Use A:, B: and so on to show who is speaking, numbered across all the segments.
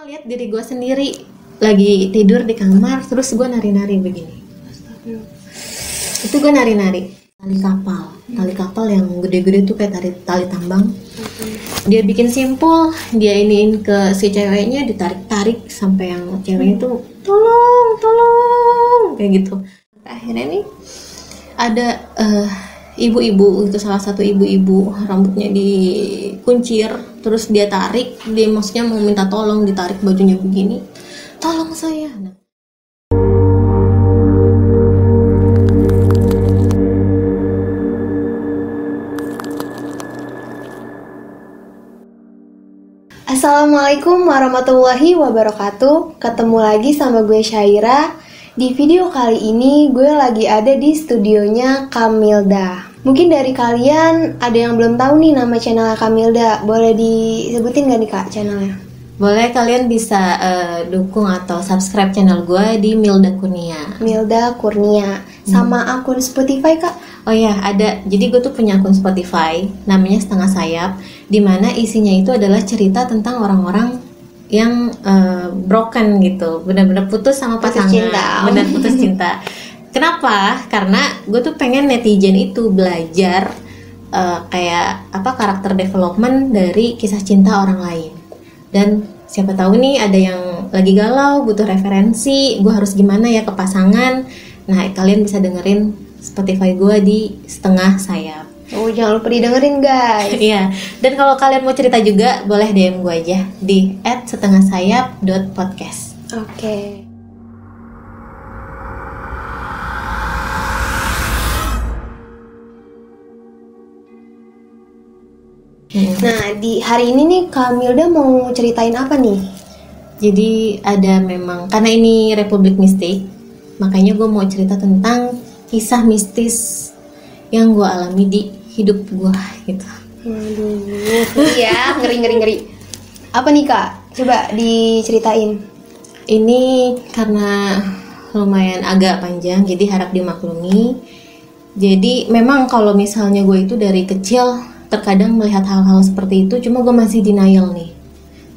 A: ngeliat diri gue sendiri lagi tidur di kamar, terus gue nari-nari begini. Itu gue nari-nari tali kapal yang gede-gede tuh kayak tali tambang. Dia bikin simpul, dia iniin ke si ceweknya, ditarik-tarik sampai yang ceweknya tuh tolong kayak gitu. Akhirnya nih ada ibu-ibu, itu salah satu ibu-ibu, rambutnya dikuncir, terus dia tarik, dia maksudnya mau minta tolong, ditarik bajunya begini, tolong saya.
B: Assalamualaikum warahmatullahi wabarakatuh. Ketemu lagi sama gue Syaira. Di video kali ini gue lagi ada di studionya Kamilda. Mungkin dari kalian ada yang belum tahu nih nama channelnya Kamilda. Boleh disebutin gak nih Kak channelnya?
A: Boleh, kalian bisa dukung atau subscribe channel gue di Milda Kurnia.
B: Milda Kurnia. Sama akun Spotify Kak?
A: Oh ya, ada. Jadi gue tuh punya akun Spotify, namanya Setengah Sayap, dimana isinya itu adalah cerita tentang orang-orang yang broken gitu, benar-benar putus sama pasangan, benar putus cinta. Kenapa? Karena gue tuh pengen netizen itu belajar kayak apa karakter development dari kisah cinta orang lain. Dan siapa tahu nih ada yang lagi galau, butuh referensi, gue harus gimana ya ke pasangan. Nah, kalian bisa dengerin Spotify gue di Setengah Sayap.
B: Oh, jangan lupa didengerin guys.
A: Iya, dan kalau kalian mau cerita juga boleh DM gue aja di @setengahsayap.podcast.
B: Oke. Nah, di hari ini nih Kamilda mau ceritain apa nih?
A: Jadi ada memang, karena ini Republik Mistik, makanya gue mau cerita tentang kisah mistis yang gue alami di hidup gue gitu.
B: Waduh, iya, ngeri. Apa nih Kak? Coba diceritain.
A: Ini karena lumayan agak panjang, jadi harap dimaklumi. Jadi memang kalau misalnya gue itu dari kecil terkadang melihat hal-hal seperti itu, cuma gue masih denial nih.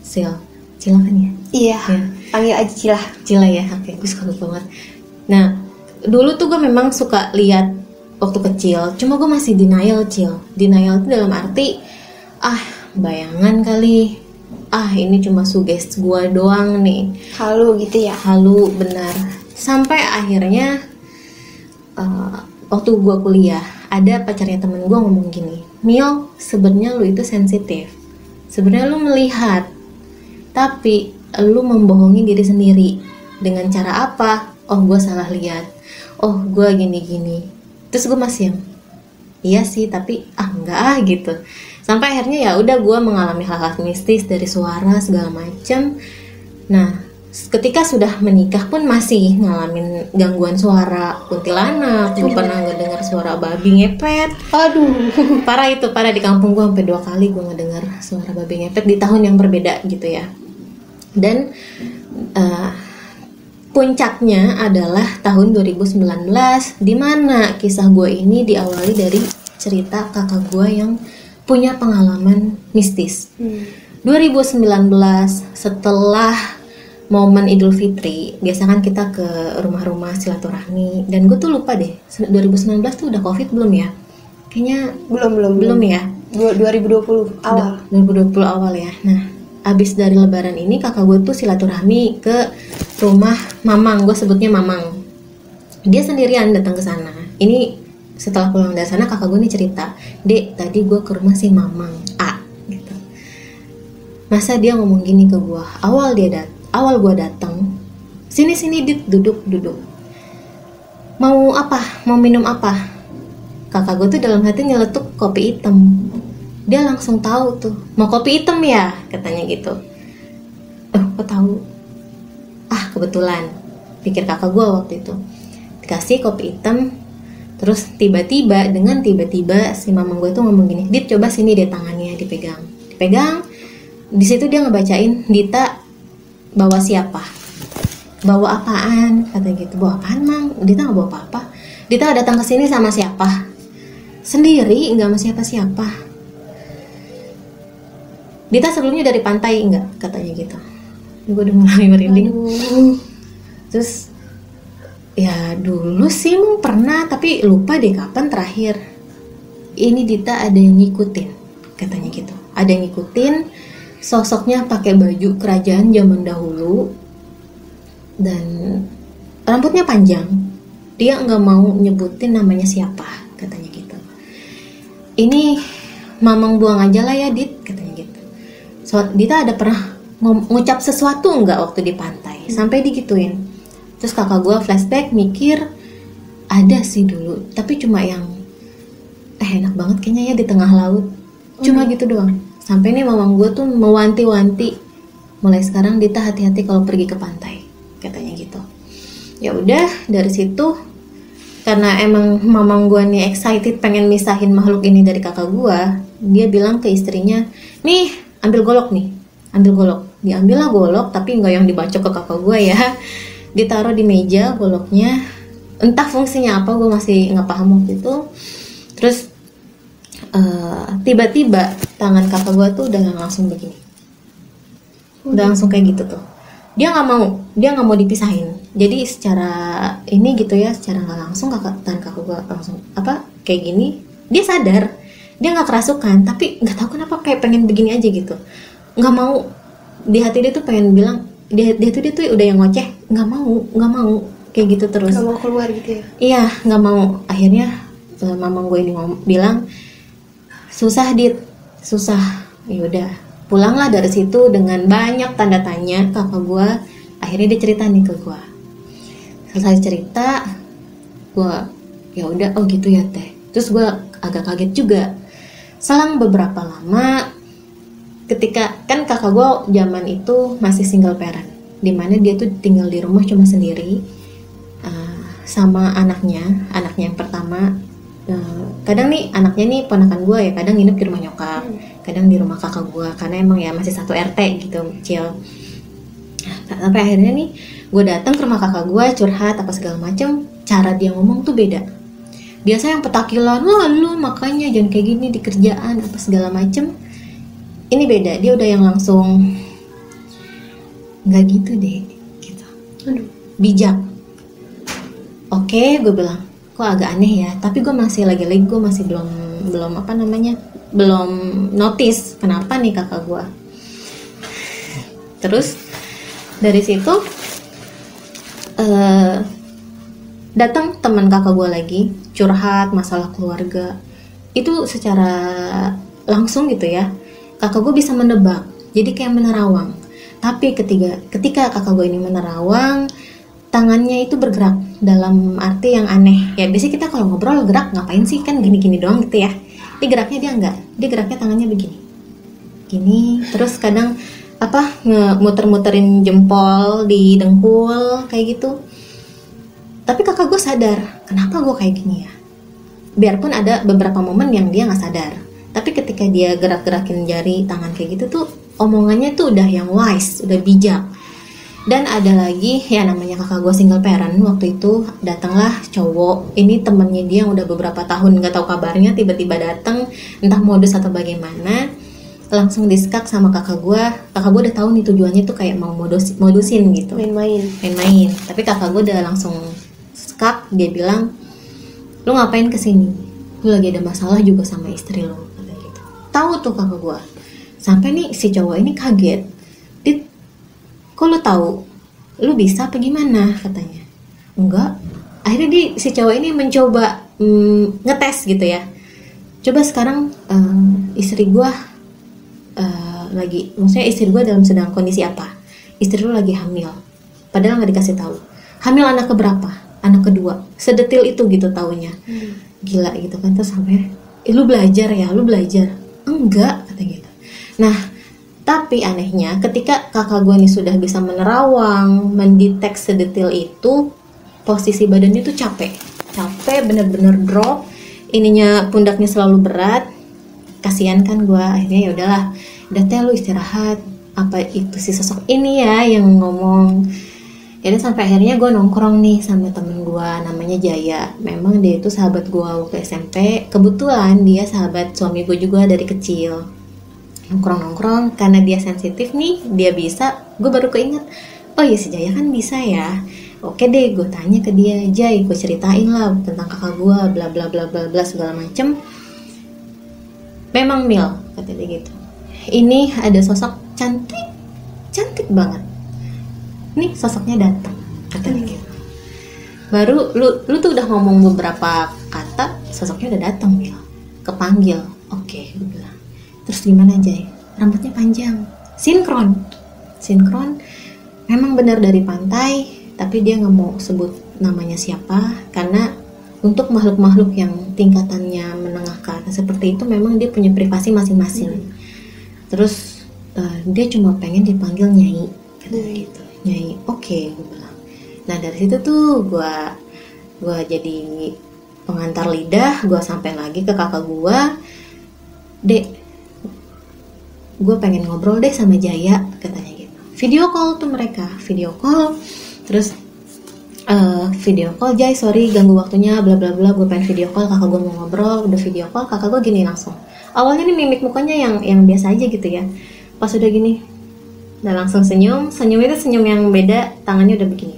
A: Cila kan ya?
B: Iya, ya. Panggil aja Cila.
A: Cila ya, oke, gue suka banget. Nah, dulu tuh gue memang suka lihat waktu kecil, cuma gue masih denial itu dalam arti bayangan kali, ini cuma sugesti gue doang nih,
B: halu gitu ya,
A: halu benar. Sampai akhirnya waktu gue kuliah, ada pacarnya temen gue ngomong gini, Mil, sebenarnya lu itu sensitif, sebenarnya lu melihat, tapi lu membohongi diri sendiri. Dengan cara apa? Oh, gue salah lihat, oh gue gini. Terus gue masih yang iya sih, tapi enggak gitu. Sampai akhirnya ya udah gue mengalami hal-hal mistis dari suara segala macam. Nah, ketika sudah menikah pun masih ngalamin gangguan suara kuntilanak. Gue pernah ngedengar suara babi ngepet.
B: Aduh,
A: parah di kampung gue, sampai 2 kali gue ngedengar suara babi ngepet di tahun yang berbeda gitu ya. Dan puncaknya adalah tahun 2019, di mana kisah gue ini diawali dari cerita kakak gue yang punya pengalaman mistis. 2019 setelah momen Idul Fitri, biasa kan kita ke rumah-rumah silaturahmi, dan gue tuh lupa deh 2019 tuh udah Covid belum ya? Kayaknya belum ya.
B: 2020 awal.
A: 2020 awal ya. Nah, abis dari lebaran ini kakak gue tuh silaturahmi ke rumah mamang, gue sebutnya mamang. Dia sendirian datang ke sana. Ini setelah pulang dari sana kakak gue nih cerita, Dek, tadi gue ke rumah si mamang A gitu. Masa dia ngomong gini ke gue, awal gue datang, sini Dit, duduk. Mau apa? Mau minum apa? Kakak gue tuh dalam hati nyeletuk kopi hitam. Dia langsung tahu tuh, mau kopi hitam ya, katanya gitu. Kok tahu? Kebetulan, pikir kakak gue waktu itu. Dikasih kopi hitam, terus tiba-tiba si mamang gue tuh ngomong gini, Dit, coba sini deh tangannya, dipegang. Di situ dia ngebacain, Dita bawa siapa? Bawa apaan? Katanya gitu. Bawa apaan, Mang? Dita nggak bawa apa-apa. Dita datang ke sini sama siapa? Sendiri, nggak sama siapa-siapa. Dita sebelumnya dari pantai enggak? Katanya gitu. gue udah mulai merinding.
B: Aduh.
A: Terus ya dulu sih pernah, tapi lupa deh kapan terakhir. Ini Dita ada yang ngikutin, katanya gitu. Ada yang ngikutin, sosoknya pakai baju kerajaan zaman dahulu dan rambutnya panjang. Dia nggak mau nyebutin namanya siapa, katanya gitu. Ini mamang buang aja lah ya Dit, katanya gitu. So, Dita ada pernah ngucap sesuatu nggak waktu di pantai, sampai digituin. Terus kakak gue flashback mikir, ada sih dulu, tapi cuma yang enak banget kayaknya ya di tengah laut, cuma gitu doang. Sampai nih mamang gue tuh mewanti-wanti, mulai sekarang Dita hati-hati kalau pergi ke pantai, katanya gitu. Ya udah, dari situ karena emang mamang gue nih excited pengen misahin makhluk ini dari kakak gue, dia bilang ke istrinya, nih ambil golok nih, ambil golok. Diambil lah golok, tapi nggak yang dibacok ke kakak gue ya. Ditaruh di meja goloknya, entah fungsinya apa, gue masih nggak paham waktu itu. Terus tiba-tiba tangan kakak gue tuh udah langsung begini, udah langsung kayak gitu tuh. Dia nggak mau dipisahin. Jadi secara ini gitu ya, secara nggak langsung tangan kakak gue langsung kayak gini. Dia sadar, dia nggak kerasukan, tapi nggak tahu kenapa kayak pengen begini aja gitu. Nggak mau, di hati dia tuh pengen bilang, dia tuh udah yang ngoceh, nggak mau kayak gitu terus,
B: nggak mau keluar gitu ya.
A: Iya, nggak mau. Akhirnya mamang gue ini bilang, susah Dit, susah. Yaudah, pulanglah dari situ dengan banyak tanda tanya. Kakak gue akhirnya dia cerita nih ke gue. Selesai cerita, gue ya udah, oh gitu ya teh. Terus gue agak kaget juga. Selang beberapa lama, ketika kan kakak gue zaman itu masih single parent, dimana dia tuh tinggal di rumah cuma sendiri sama anaknya yang pertama. Kadang nih anaknya nih ponakan gue ya, kadang nginep di rumah nyokap, kadang di rumah kakak gue, karena emang ya masih satu RT gitu, kecil. Sampai akhirnya nih gue datang ke rumah kakak gue, curhat apa segala macem. Cara dia ngomong tuh beda. Biasa yang petakilan, wah lu makanya jangan kayak gini di kerjaan apa segala macem. Ini beda, dia udah yang langsung nggak gitu deh, gitu.
B: Aduh.
A: Bijak. Oke, gue bilang, kok agak aneh ya. Tapi gue masih lagi-lagi gue masih belum belum notice kenapa nih kakak gue. Terus dari situ datang teman kakak gue lagi curhat masalah keluarga. Itu secara langsung gitu ya. Kakak gue bisa menebak, jadi kayak menerawang. Tapi ketika kakak gue ini menerawang, tangannya itu bergerak dalam arti yang aneh. Ya biasanya kita kalau ngobrol gerak ngapain sih, kan gini-gini doang gitu ya. Ini geraknya dia enggak, dia geraknya tangannya begini, gini. Terus kadang muter-muterin jempol di dengkul kayak gitu. Tapi kakak gue sadar, kenapa gue kayak gini ya. Biarpun ada beberapa momen yang dia nggak sadar. Tapi ketika dia gerak-gerakin jari tangan kayak gitu tuh, omongannya tuh udah yang wise, udah bijak. Dan ada lagi ya namanya kakak gue single parent, waktu itu datanglah cowok. Ini temennya dia yang udah beberapa tahun nggak tahu kabarnya, tiba-tiba datang, entah modus atau bagaimana, langsung diskak sama kakak gue. Kakak gue udah tahu nih tujuannya tuh kayak mau modusin gitu, main-main. Tapi kakak gue udah langsung skak, dia bilang, lu ngapain kesini? Lu lagi ada masalah juga sama istri lu. Tahu tuh kakak gue. Sampai nih si cowok ini kaget. Dit, kok lu tahu? Lu bisa apa gimana? Katanya. Enggak. Akhirnya si cowok ini mencoba ngetes gitu ya. Coba sekarang istri gue maksudnya istri gue sedang kondisi apa? Istri lu lagi hamil. Padahal nggak dikasih tahu. Hamil anak keberapa? Anak kedua. Sedetil itu gitu taunya. Gila gitu kan. Terus sampai, lu belajar ya? Lu belajar? Enggak, kata gitu. Nah, tapi anehnya ketika kakak gue nih sudah bisa menerawang, mendetek sedetil itu, posisi badannya tuh capek, bener-bener drop, ininya pundaknya selalu berat. Kasian kan gue, akhirnya ya udahlah, udah teh lu istirahat. Apa itu si sosok ini ya yang ngomong. Jadi sampai akhirnya gue nongkrong nih sama temen gue namanya Jaya. Memang dia itu sahabat gue waktu SMP. Kebetulan dia sahabat suami gue juga dari kecil. nongkrong karena dia sensitif nih, dia bisa. Gue baru keinget, oh iya si Jaya kan bisa ya. Oke deh, gue tanya ke dia, Jay, gue ceritain lah tentang kakak gue, bla bla bla bla bla segala macem. Memang Mil, kata dia gitu, ini ada sosok cantik banget. Nih sosoknya datang, kata dia gitu. Baru lu tuh udah ngomong beberapa kata, sosoknya udah datang Mil, kepanggil. Oke, gue bilang. Terus gimana Jay? Rambutnya panjang, sinkron. Memang benar dari pantai, tapi dia nggak mau sebut namanya siapa karena untuk makhluk-makhluk yang tingkatannya menengah ke atas seperti itu memang dia punya privasi masing-masing. Terus dia cuma pengen dipanggil Nyai, gitu. Nyai, oke, gue bilang. Nah dari situ tuh gue jadi pengantar lidah, gue sampai lagi ke kakak gue, Dek, gue pengen ngobrol deh sama Jaya, katanya gitu. Video call tuh mereka, terus video call, Jay sorry ganggu waktunya bla bla bla, gue pengen video call, kakak gue mau ngobrol. Udah video call, kakak gue gini langsung, awalnya nih mimik mukanya yang biasa aja gitu ya, pas udah gini udah langsung senyum itu senyum yang beda, tangannya udah begini.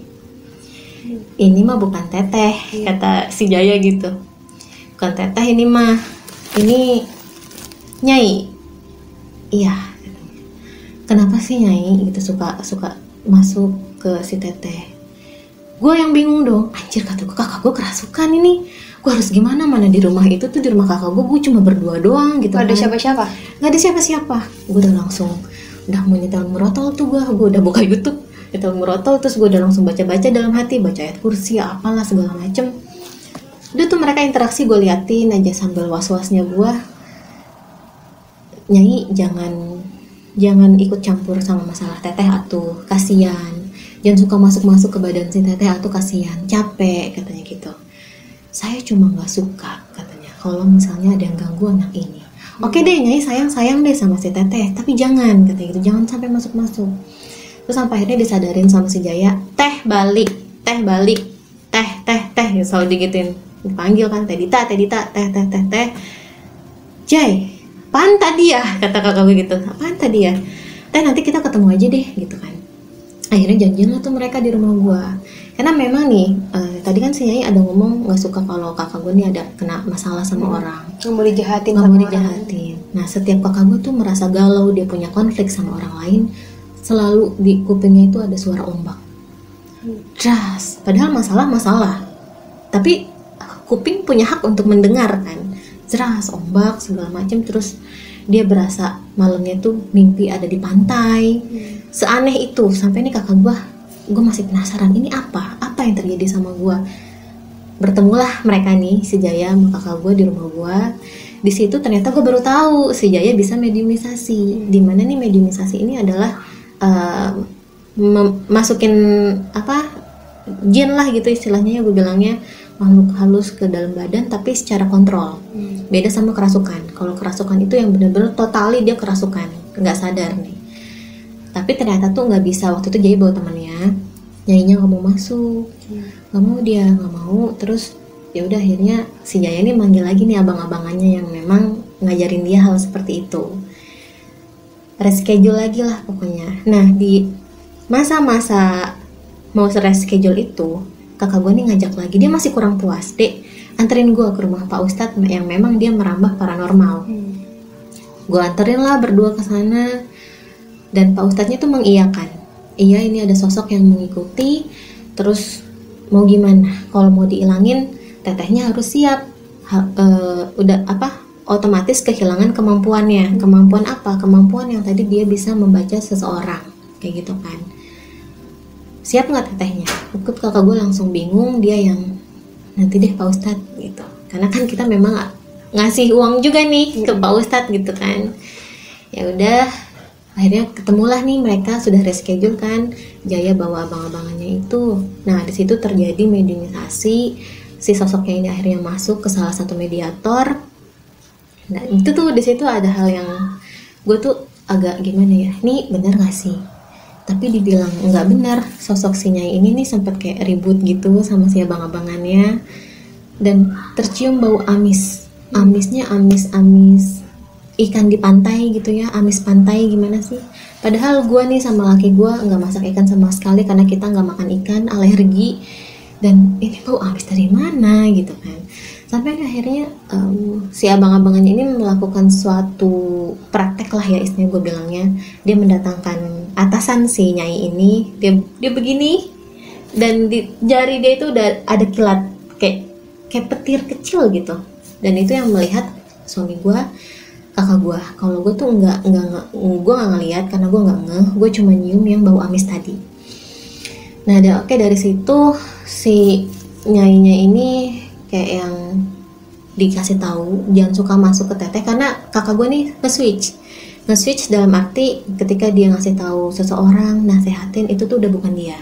A: Ini mah bukan teteh, kata si Jaya gitu, bukan teteh ini mah, ini Nyai. Iya, kenapa sih Nyai gitu suka masuk ke si teteh? Gue yang bingung dong, anjir kata gue, kakak gue kerasukan ini, gue harus gimana, mana di rumah itu tuh, di rumah kakak gue cuma berdua doang gitu.
B: Gak ada siapa-siapa?
A: Gak ada siapa-siapa. Gue udah langsung, udah mau nyetel merotol tuh, gue udah buka YouTube, nyetel merotol, terus gue udah langsung baca-baca dalam hati, baca ayat kursi, apalah segala macem. Udah tuh mereka interaksi, gue liatin aja sambil was-wasnya gue, Nyai jangan ikut campur sama masalah teteh atuh, kasihan. Jangan suka masuk-masuk ke badan si teteh atuh, kasihan, capek, katanya gitu. Saya cuma nggak suka, katanya, kalau misalnya ada yang ganggu anak ini. Oke deh Nyai, sayang deh sama si teteh, tapi jangan, katanya gitu, jangan sampai masuk-masuk. Terus sampai akhirnya disadarin sama si Jaya, teh balik, teh selalu digituin, dipanggil kan, teh Dita, teh. Jay, apaan tadi ya, kata kakak gue gitu, apaan tadi ya, teh nanti kita ketemu aja deh gitu kan. Akhirnya janjian lah tuh mereka di rumah gue, karena memang nih tadi kan si Nyai ada ngomong nggak suka kalau kakak gue nih ada kena masalah sama orang,
B: nggak mau dijahatin.
A: Nah setiap kakak gue tuh merasa galau, dia punya konflik sama orang lain, selalu di kupingnya itu ada suara ombak, Dras. Padahal masalah, tapi kuping punya hak untuk mendengar kan, Dras, ombak segala macam. Terus dia berasa malamnya tuh mimpi ada di pantai. Seaneh itu, sampai nih kakak gue masih penasaran ini apa yang terjadi sama gue. Bertemulah mereka nih, si Jaya sama kakak gue di rumah gue. Di situ ternyata gue baru tahu si Jaya bisa mediumisasi. Dimana nih mediumisasi ini adalah masukin jin lah gitu istilahnya ya, gue bilangnya, makhluk halus ke dalam badan tapi secara kontrol. Beda sama kerasukan. Kalau kerasukan itu yang benar-benar totali dia kerasukan, nggak sadar nih. Tapi ternyata tuh nggak bisa. Waktu itu Jaya bawa temannya, Nyainya nggak mau masuk, nggak mau. Terus ya udah akhirnya si Jaya nih manggil lagi nih abang-abangannya yang memang ngajarin dia hal seperti itu. Reschedule lagi lah pokoknya. Nah di masa-masa mau reschedule itu, kakak gue nih ngajak lagi, dia masih kurang puas, Dek, anterin gue ke rumah Pak Ustadz yang memang dia merambah paranormal. Gue anterin lah berdua ke sana, dan Pak Ustadznya tuh mengiyakan, iya ini ada sosok yang mengikuti. Terus mau gimana, kalau mau diilangin tetehnya harus siap. Otomatis kehilangan kemampuannya. Kemampuan apa? Kemampuan yang tadi dia bisa membaca seseorang, kayak gitu kan. Siap nggak tetehnya? Kakak gue langsung bingung, dia yang nanti deh Pak Ustadz gitu, karena kan kita memang ngasih uang juga nih ke Pak Ustadz gitu kan. Ya udah, akhirnya ketemulah nih mereka, sudah reschedule kan, Jaya bawa abang-abangannya itu. Nah di situ terjadi mediumisasi, si sosoknya ini akhirnya masuk ke salah satu mediator. Nah itu tuh di situ ada hal yang gue tuh agak gimana ya, ini bener nggak sih? Tapi dibilang nggak benar, sosok si Nyai ini nih sempat kayak ribut gitu sama si abang-abangannya, dan tercium bau amisnya amis ikan di pantai gitu ya, amis pantai gimana sih. Padahal gue nih sama laki gue nggak masak ikan sama sekali karena kita nggak makan ikan, alergi. Dan ini bau amis dari mana gitu kan. Sampai akhirnya si abang-abangannya ini melakukan suatu praktek lah ya istilahnya gue bilangnya. Dia mendatangkan atasan si nyai ini, dia begini, dan di jari dia itu udah ada kilat kayak petir kecil gitu. Dan itu yang melihat suami gue, kakak gue. Kalau gue tuh gue nggak ngelihat karena gue nggak ngeh, gue cuma nyium yang bau amis tadi. Nah dari situ si nyainya ini kayak yang dikasih tahu jangan suka masuk ke teteh, karena kakak gue nih nge-switch dalam arti ketika dia ngasih tahu seseorang nasehatin itu tuh udah bukan dia,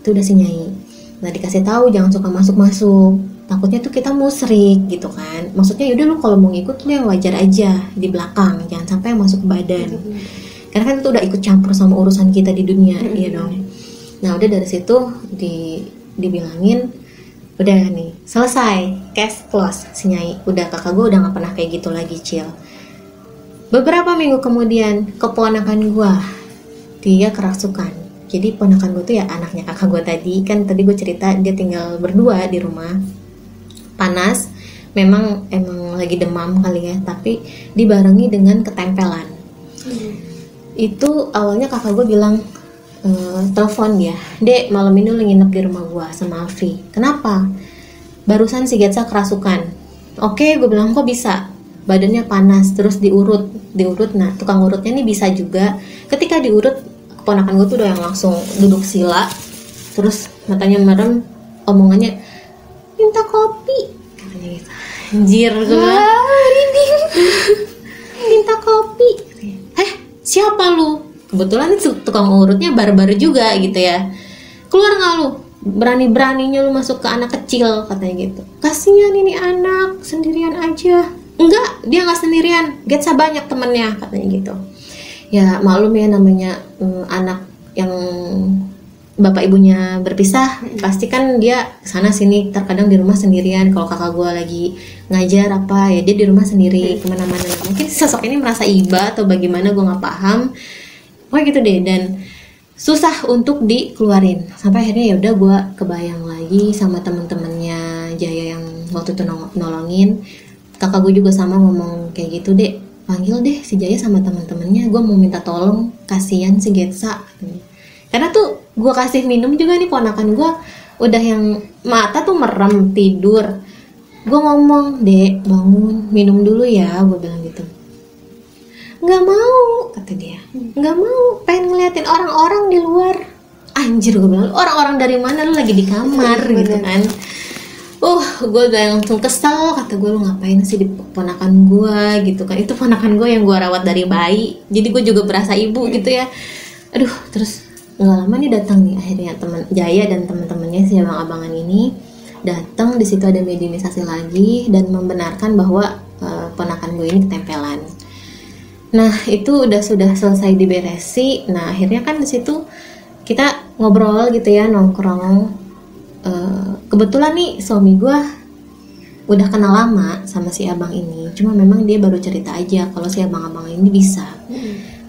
A: itu udah si nyai. Nah dikasih tahu jangan suka masuk, takutnya tuh kita musrik gitu kan. Maksudnya yaudah lu kalau mau ngikut lu yang wajar aja di belakang, jangan sampai masuk ke badan, karena kan itu udah ikut campur sama urusan kita di dunia, iya dong. Nah udah dari situ dibilangin udah nih selesai, case close si nyai. Udah kakak gue udah nggak pernah kayak gitu lagi, chill. Beberapa minggu kemudian keponakan gue dia kerasukan. Jadi ponakan gue tuh ya anaknya kakak gue tadi kan, tadi gue cerita dia tinggal berdua di rumah, panas, emang lagi demam kali ya, tapi dibarengi dengan ketempelan. Itu awalnya kakak gue bilang telepon dia, dek malam ini lu nginep di rumah gua sama Alfi. Kenapa? Barusan si Getsa kerasukan. Oke, gue bilang kok bisa? Badannya panas, terus diurut. Nah tukang urutnya nih bisa juga. Ketika diurut, keponakan gue tuh udah yang langsung duduk sila, terus matanya merem, omongannya minta kopi, katanya gitu. Anjir gue minta kopi. Siapa lu? Kebetulan itu tukang urutnya barbar juga gitu ya. Keluar nggak lu? Berani-beraninya lu masuk ke anak kecil, katanya gitu. Kasihan ini anak sendirian aja. Enggak, dia nggak sendirian. Getsa banyak temennya, katanya gitu. Ya maklum ya namanya anak yang bapak ibunya berpisah, pasti kan dia sana sini, terkadang di rumah sendirian. Kalau kakak gue lagi ngajar apa ya dia di rumah sendiri kemana-mana. Mungkin sosok ini merasa iba atau bagaimana, gue nggak paham. Pokoknya gitu deh, dan susah untuk dikeluarin. Sampai akhirnya ya udah gue kebayang lagi sama temen-temennya Jaya yang waktu itu nolongin. Kakak gue juga sama ngomong kayak gitu, deh panggil deh si Jaya sama temen-temennya, gue mau minta tolong, kasihan si Getsa. Karena tuh gue kasih minum juga nih ponakan gue udah yang mata tuh merem tidur. Gue ngomong, dek bangun minum dulu ya, gue bilang gitu. Nggak mau, kata dia. Nggak mau, pengen ngeliatin orang-orang di luar. Anjir, gue bilang, orang-orang dari mana, lu lagi di kamar gitu kan. Gue udah langsung kesel, kata gue, lu ngapain sih di ponakan gue gitu kan. Itu ponakan gue yang gue rawat dari bayi, jadi gue juga berasa ibu gitu ya. Aduh, terus nggak lama nih datang nih akhirnya teman Jaya dan teman-temannya si abang-abangan ini datang. Di situ ada mediumisasi lagi dan membenarkan bahwa ponakan gue ini ketempelan. Nah itu sudah selesai diberesi. Nah akhirnya kan di situ kita ngobrol gitu ya, nongkrong. Kebetulan nih suami gue udah kenal lama sama si abang ini, cuma memang dia baru cerita aja kalau si abang-abang ini bisa.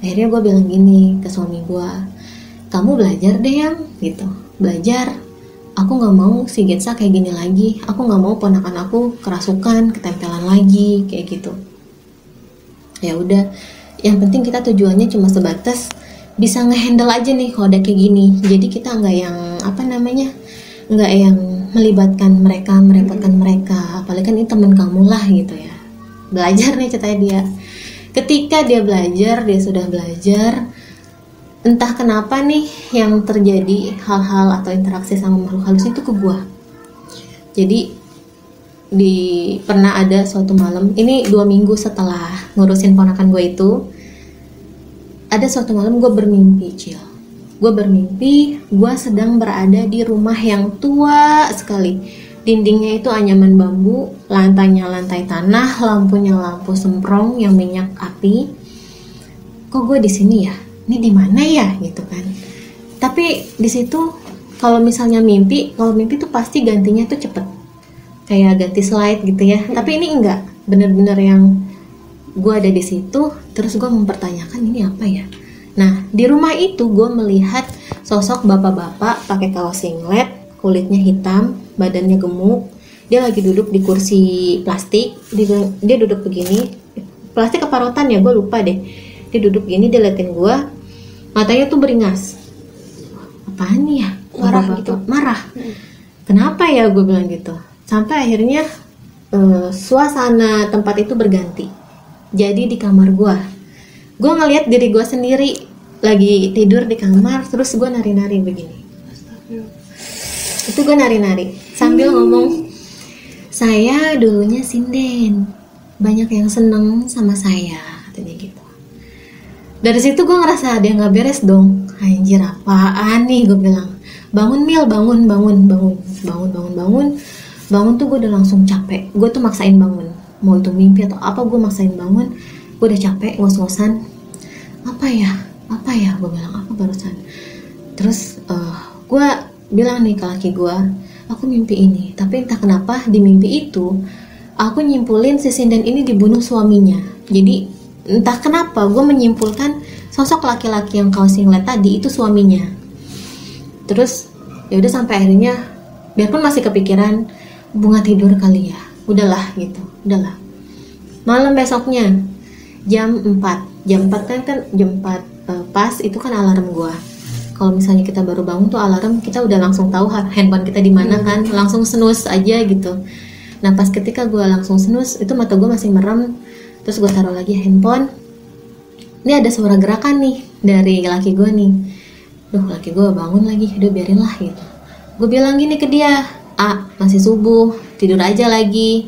A: Akhirnya gue bilang gini ke suami gue, kamu belajar deh yang gitu, belajar. Aku nggak mau si Getsa kayak gini lagi. Aku nggak mau ponakan aku kerasukan, ketempelan lagi kayak gitu. Ya udah, yang penting kita tujuannya cuma sebatas bisa ngehandle aja nih kalau ada kayak gini. Jadi kita nggak yang nggak yang melibatkan mereka, merepotkan mereka. Apalagi kan ini teman kamu lah gitu ya. Belajar nih ceritanya dia. Ketika dia belajar, dia sudah belajar. Entah kenapa nih yang terjadi hal-hal atau interaksi sama makhluk halus itu ke gue. Jadi pernah ada suatu malam, ini 2 minggu setelah ngurusin ponakan gue itu, ada suatu malam gue bermimpi, Cil. Gue bermimpi, gue sedang berada di rumah yang tua sekali. Dindingnya itu anyaman bambu, lantainya lantai tanah, lampunya lampu semprong yang minyak api. Kok gue di sini ya? Ini di mana ya gitu kan. Tapi di situ kalau misalnya mimpi tuh pasti gantinya tuh cepet, kayak ganti slide gitu ya. Tapi ini enggak, bener-bener yang gue ada di situ, terus gue mempertanyakan ini apa ya. Nah di rumah itu gue melihat sosok bapak-bapak pakai kaos singlet, kulitnya hitam, badannya gemuk. Dia lagi duduk di kursi plastik, dia duduk begini, plastik apa rotan ya, gue lupa deh. Dia duduk gini, dia liatin gue, matanya tuh beringas. Apaan nih ya?
B: Marah
A: Bapak-bapak.
B: gitu?
A: Marah. Kenapa ya, gue bilang gitu. Sampai akhirnya suasana tempat itu berganti. Jadi di kamar gue ngeliat diri gue sendiri lagi tidur di kamar, terus gue nari-nari begini. Itu gue nari-nari sambil ngomong, saya dulunya sinden, banyak yang seneng sama saya, katanya gitu. Dari situ gue ngerasa ada yang nggak beres dong. Anjir, apaan nih, gue bilang. Bangun Mil, bangun tuh gue udah langsung capek. Gue tuh maksain bangun, mau itu mimpi atau apa, gue maksain bangun. Gue udah capek, ngos-ngosan. Apa ya, gue bilang apa barusan. Terus gue bilang nih ke laki gue, aku mimpi ini, tapi entah kenapa di mimpi itu aku nyimpulin si sinden ini dibunuh suaminya. Jadi entah kenapa gue menyimpulkan sosok laki-laki yang kaos singlet tadi itu suaminya. Terus ya udah sampai akhirnya, biarpun masih kepikiran, bunga tidur kali ya, udahlah gitu, udahlah. Malam besoknya jam 4 pas itu kan alarm gua. Kalau misalnya kita baru bangun tuh alarm, kita udah langsung tahu handphone kita di mana kan, langsung snooze aja gitu. Nah pas ketika gua langsung snooze, itu mata gua masih merem, terus gua taruh lagi handphone. Ini ada suara gerakan nih dari laki gua nih. Duh, laki gue bangun lagi, udah biarin lah gitu. Gue bilang gini ke dia, masih subuh, tidur aja lagi.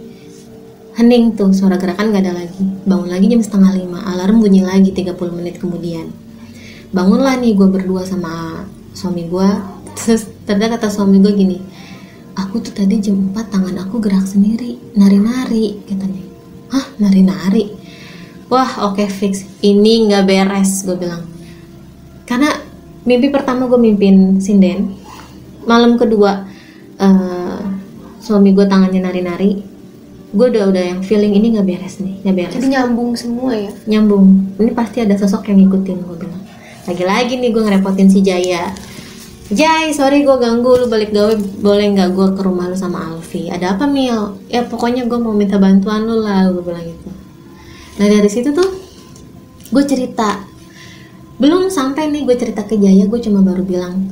A: Hening tuh, suara gerakan gak ada lagi. Bangun lagi jam 4:30, alarm bunyi lagi 30 menit kemudian. Bangunlah nih gue berdua sama suami gue. Terus ternyata kata suami gue gini, aku tuh tadi jam 4 tangan aku gerak sendiri, nari-nari katanya. Hah, nari-nari? Wah, oke, fix, ini gak beres, gue bilang. Karena mimpi pertama gue mimpin sinden, malam kedua suami gue tangannya nari-nari, gue udah yang feeling ini nggak beres nih, nggak beres.
B: Jadi nyambung semua ya?
A: Nyambung, ini pasti ada sosok yang ngikutin, gue bilang. Lagi-lagi nih gue ngerepotin si Jaya. Jay, sorry gue ganggu, lu balik gawe boleh nggak gue ke rumah lu sama Alfi? Ada apa Mil? Ya pokoknya gue mau minta bantuan lu lah, gue bilang gitu. Nah dari situ tuh gue cerita. Belum sampai nih gue cerita ke Jaya, gue cuma baru bilang,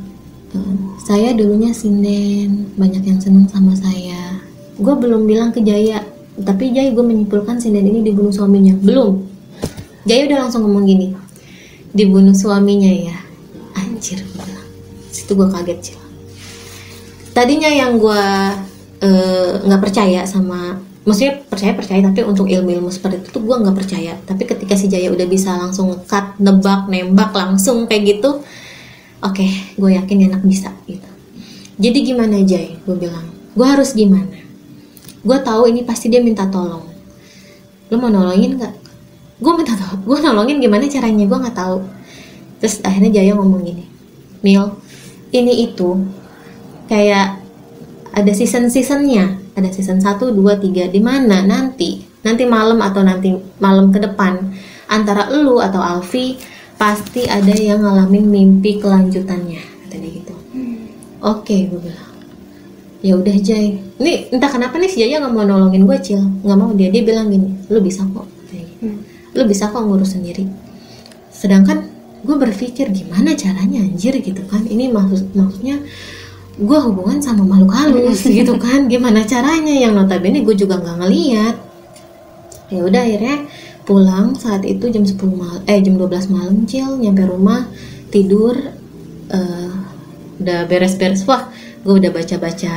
A: saya dulunya sinden, banyak yang seneng sama saya. Gue belum bilang ke Jaya, tapi Jaya gue menyimpulkan sinden ini dibunuh suaminya. Belum. Jaya udah langsung ngomong gini, dibunuh suaminya ya. Anjir, gue bilang. Situ gue kaget sih. Tadinya yang gue nggak percaya sama, maksudnya percaya tapi untuk ilmu seperti itu tuh gue nggak percaya. Tapi ketika si Jaya udah bisa langsung cut, nebak, nembak langsung kayak gitu, oke, gue yakin enak bisa gitu. Jadi gimana Jay? Gue bilang, gue harus gimana? Gue tahu ini pasti dia minta tolong. Lo mau nolongin nggak? Gue minta tolong. Gue nolongin gimana caranya? Gue nggak tahu. Terus akhirnya Jaya ngomong gini, Mil, ini itu kayak ada season-seasonnya. Ada season 1, 2, 3, di mana nanti malam atau nanti malam ke depan antara elu atau Alfi pasti ada yang ngalamin mimpi kelanjutannya, kata dia gitu. Oke, gue bilang. Ya udah Jay. Ini entah kenapa nih si Jaya nggak mau nolongin gue, Cil. Nggak mau dia bilang gini, lu bisa kok. Lu bisa kok ngurus sendiri. Sedangkan gue berpikir gimana caranya anjir gitu kan. Ini maksudnya gue hubungan sama makhluk halus gitu kan, gimana caranya, yang notabene gue juga nggak ngeliat. Ya udah akhirnya pulang saat itu jam 12 malam Cil, nyampe rumah tidur, udah beres-beres, wah gue udah baca-baca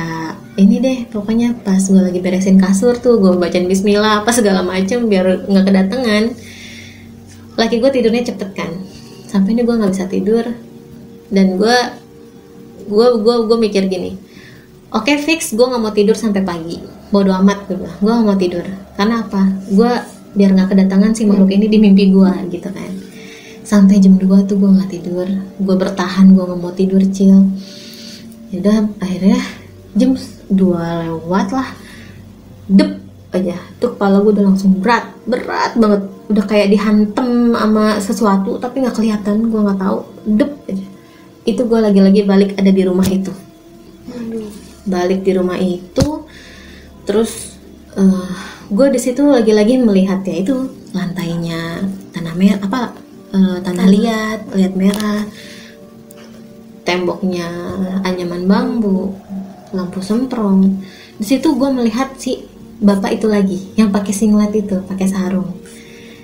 A: ini deh, pokoknya pas gue lagi beresin kasur tuh gue bacain bismillah apa segala macem biar nggak kedatengan. Laki gue tidurnya cepet kan, sampai ini gue nggak bisa tidur dan gue mikir gini, oke, fix gue nggak mau tidur sampai pagi, bodo amat gue nggak mau tidur. Karena apa? Gue biar nggak kedatangan si makhluk ini di mimpi gue gitu kan. Sampai jam 2 tuh gue nggak tidur, gue bertahan, gue nggak mau tidur Cil. Yaudah akhirnya jam 2 lewat lah, dep aja tuh kepala gue udah langsung berat banget, udah kayak dihantem sama sesuatu tapi nggak kelihatan, gue nggak tahu, dep aja. Itu gue lagi-lagi balik ada di rumah itu. Balik di rumah itu, terus gue di situ lagi-lagi melihat ya itu lantainya tanah merah tanah liat merah, temboknya anyaman bambu, lampu semprong. Di situ gue melihat si bapak itu lagi yang pakai singlet itu, pakai sarung.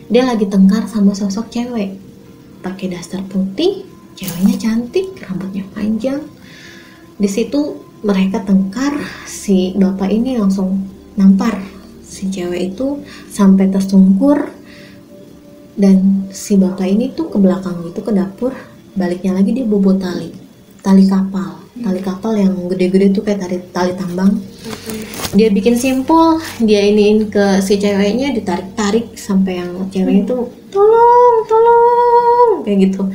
A: Dia lagi tengkar sama sosok cewek, pakai daster putih, ceweknya cantik, rambutnya panjang. Di situ mereka tengkar, si bapak ini langsung nampar si cewek itu sampai tersungkur, dan si bapak ini tuh ke belakang gitu ke dapur, baliknya lagi dia bobo tali kapal yang gede-gede tuh kayak tali tambang. Dia bikin simpul, dia iniin ke si ceweknya, ditarik-tarik sampai yang ceweknya tuh tolong kayak gitu.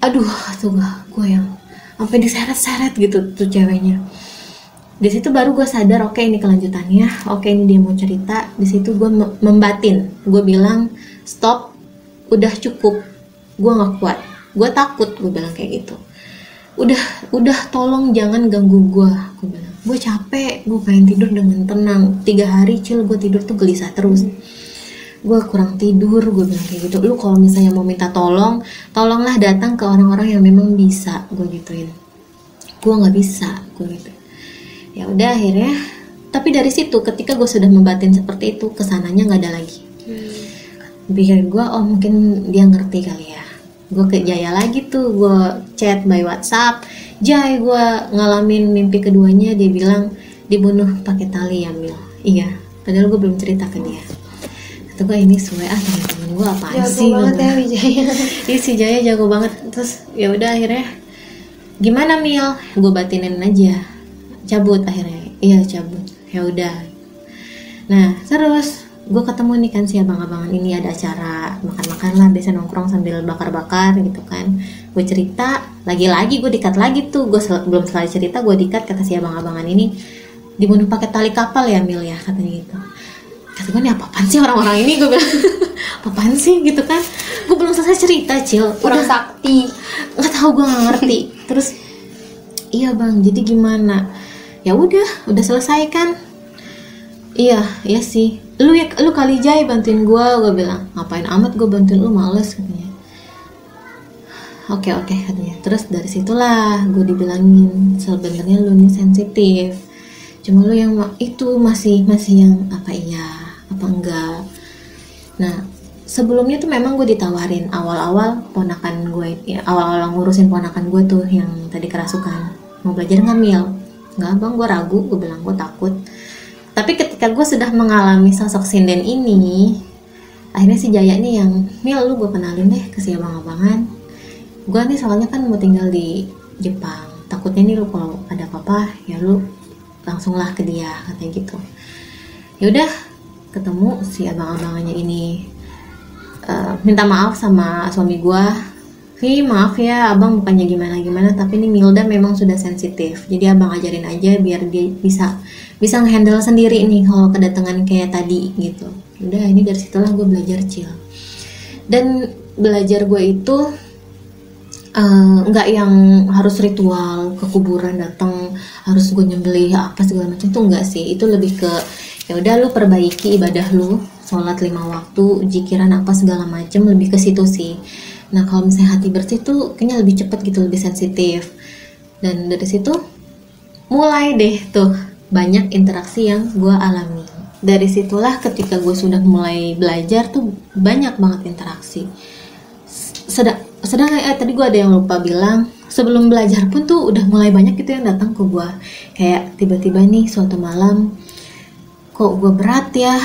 A: Aduh tuh gue yang sampai diseret-seret gitu tuh ceweknya. Di situ baru gue sadar, oke, ini kelanjutannya, oke, ini dia mau cerita. Di situ gue membatin, gue bilang stop, udah cukup, gue nggak kuat, gue takut, gue bilang kayak gitu. Udah tolong jangan ganggu gue bilang. Gue capek, gue pengen tidur dengan tenang. 3 hari Cil gue tidur tuh gelisah terus. Gue kurang tidur, gue bilang kayak gitu. Lu kalau misalnya mau minta tolonglah datang ke orang-orang yang memang bisa, gue gituin. Gue nggak bisa, gue gitu. Ya udah akhirnya, tapi dari situ ketika gue sudah membatin seperti itu, kesananya nggak ada lagi. Pikir gue, oh mungkin dia ngerti kali ya. Gue ke Jaya lagi tuh, gue chat by WhatsApp. Jay, gue ngalamin mimpi keduanya, dia bilang dibunuh pakai tali ya Mil. Iya, padahal gue belum cerita ke dia. Kata gue ini suwe temen-temen gue apaan
B: jago
A: sih?
B: Jago banget ya Wijaya.
A: Iya si Jaya jago banget. Terus ya udah akhirnya gimana Mil? Gue batinin aja. Cabut akhirnya. Iya cabut. Ya udah. Nah terus gue ketemu nih kan si abang-abangan ini, ada acara makan-makan lah, biasa nongkrong sambil bakar-bakar gitu kan. Gue cerita, lagi-lagi gue dikat lagi tuh, gue belum selesai cerita gue dikat, kata si abang-abangan ini dibunuh pakai tali kapal ya Mil ya, katanya gitu. Kata gue nih apaan sih orang-orang ini, gue bilang apaan sih gitu kan. Gue belum selesai cerita Cil,
B: kurang sakti,
A: nggak tahu, gue nggak ngerti. Terus iya bang, jadi gimana? Ya udah selesai kan? Iya sih. Lu kali Jay bantuin gue bilang. Ngapain amat gue bantuin lu, males katanya. Oke katanya. Terus dari situlah gue dibilangin sebenarnya lu nih sensitif. Cuma lu yang itu masih yang apa iya, apa enggak. Nah, sebelumnya tuh memang gue ditawarin awal-awal ponakan gue ya, awal-awal ngurusin ponakan gue tuh yang tadi kerasukan. Mau belajar nggak Mil? Nggak bang, gue ragu, gue bilang gue takut. Tapi ketika gue sudah mengalami sosok sinden ini, akhirnya si Jaya nih yang, Mil lu gue kenalin deh ke si abang-abangan. Gue nih soalnya kan mau tinggal di Jepang, takutnya nih lu kalau ada apa-apa ya lu langsunglah ke dia, katanya gitu. Ya udah ketemu si abang-abangannya ini, minta maaf sama suami gue. Maaf ya abang, bukannya gimana-gimana, tapi ini Milda memang sudah sensitif, jadi abang ajarin aja biar dia bisa ngehandle sendiri nih kalau kedatangan kayak tadi gitu. Udah ini dari situlah gue belajar Cil. Dan belajar gue itu nggak yang harus ritual ke kuburan datang harus gue nyembelih apa segala macam tuh, enggak sih. Itu lebih ke ya udah lu perbaiki ibadah lu, sholat 5 waktu, zikiran apa segala macam, lebih ke situ sih. Nah kalau misalnya hati bersih tuh kayaknya lebih cepet gitu, lebih sensitif. Dan dari situ mulai deh tuh banyak interaksi yang gue alami. Dari situlah ketika gue sudah mulai belajar tuh banyak banget interaksi. Sedang tadi gue ada yang lupa bilang, sebelum belajar pun tuh udah mulai banyak gitu yang datang ke gue. Kayak tiba-tiba nih suatu malam, kok gue berat ya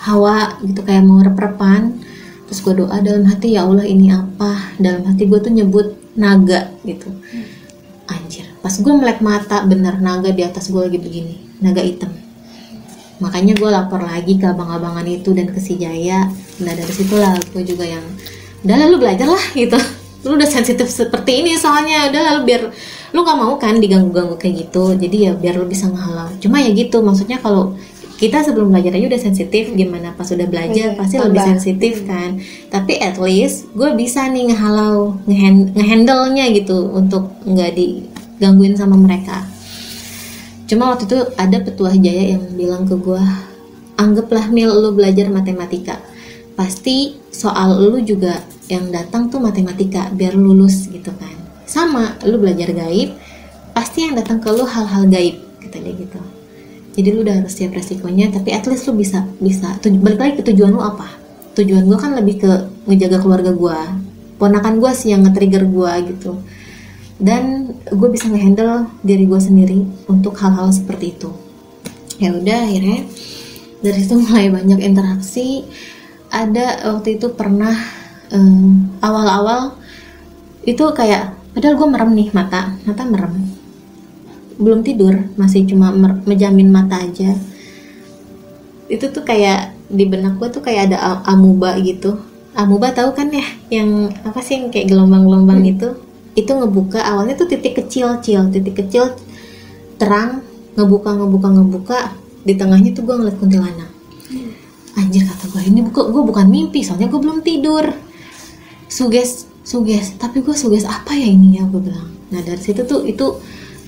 A: hawa gitu, kayak mau rep-repan. Terus gue doa dalam hati, ya Allah ini apa? Dalam hati gue tuh nyebut naga gitu. Anjir, pas gue melek mata bener naga di atas gue lagi begini, naga hitam. Makanya gue lapor lagi ke abang-abangan itu dan ke si Jaya. Nah dari situlah gue juga yang udah lalu belajar lah gitu. Lu udah sensitif seperti ini soalnya, udah lalu biar lu gak mau kan diganggu-ganggu kayak gitu. Jadi ya biar lu bisa ngehalau. Cuma ya gitu, maksudnya kalau kita sebelum belajar aja udah sensitif, gimana pas udah belajar pasti lebih sensitif kan. Tapi at least gue bisa nih ngehalau, ngehandle-nya gitu untuk nggak digangguin sama mereka. Cuma waktu itu ada petuah Jaya yang bilang ke gue, anggaplah Mil lu belajar matematika, pasti soal lu juga yang datang tuh matematika biar lulus gitu kan. Sama lu belajar gaib, pasti yang datang ke lu hal-hal gaib, kata dia gitu. Jadi lu udah harus siap resikonya, tapi at least lu bisa balik lagi ke tujuan lu apa. Tujuan gue kan lebih ke ngejaga keluarga gue, ponakan gue sih yang nge-trigger gue gitu. Dan gue bisa ngehandle diri gue sendiri untuk hal-hal seperti itu. Ya udah, akhirnya dari situ mulai banyak interaksi. Ada waktu itu pernah awal-awal itu kayak, padahal gue merem nih, mata merem, belum tidur, masih cuma menjamin mata aja. Itu tuh kayak di benak gue tuh kayak ada amuba gitu. Amuba tahu kan ya, yang apa sih yang kayak gelombang-gelombang itu ngebuka. Awalnya tuh titik kecil terang, ngebuka. Di tengahnya tuh gue ngeliat kuntilanak. Anjir, kata gue, ini gue bukan mimpi, soalnya gue belum tidur. Suges, tapi gue suges apa ya ini ya, gue bilang. Nah dari situ tuh itu